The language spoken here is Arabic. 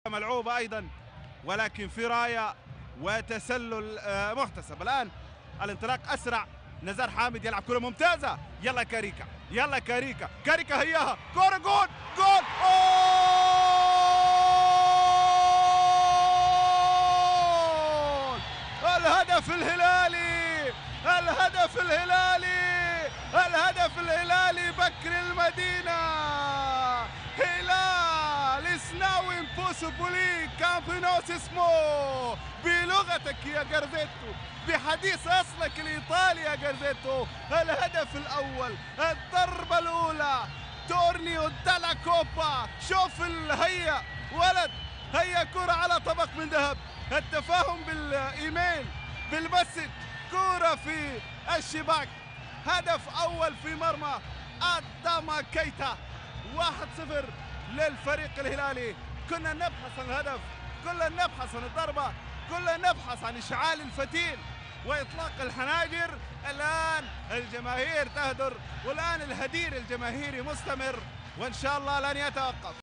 ملعوبة أيضا، ولكن في راية وتسلل محتسب. الآن الانطلاق أسرع. نزار حامد يلعب كرة ممتازة. يلا كاريكا، يلا كاريكا، كاريكا هياها كرة جول جول. الهدف الهلالي، الهدف الهلالي، الهدف الهلالي. بكر المدينة. هلال سناو امبوسيبولي كامبينوس اسمه بلغتك يا جارزيتو، بحديث اصلك الايطالي يا جارزيتو. الهدف الاول، الضربة الاولى، تورنيو دالا كوبا. شوف هيا ولد، هيا كرة على طبق من ذهب. التفاهم بالايميل بالمسج، كرة في الشباك. هدف اول في مرمى اداما كيتا. 1-0 للفريق الهلالي. كنا نبحث عن الهدف، كنا نبحث عن الضربة، كنا نبحث عن إشعال الفتيل وإطلاق الحناجر. الآن الجماهير تهدر، والآن الهدير الجماهيري مستمر، وإن شاء الله لن يتوقف.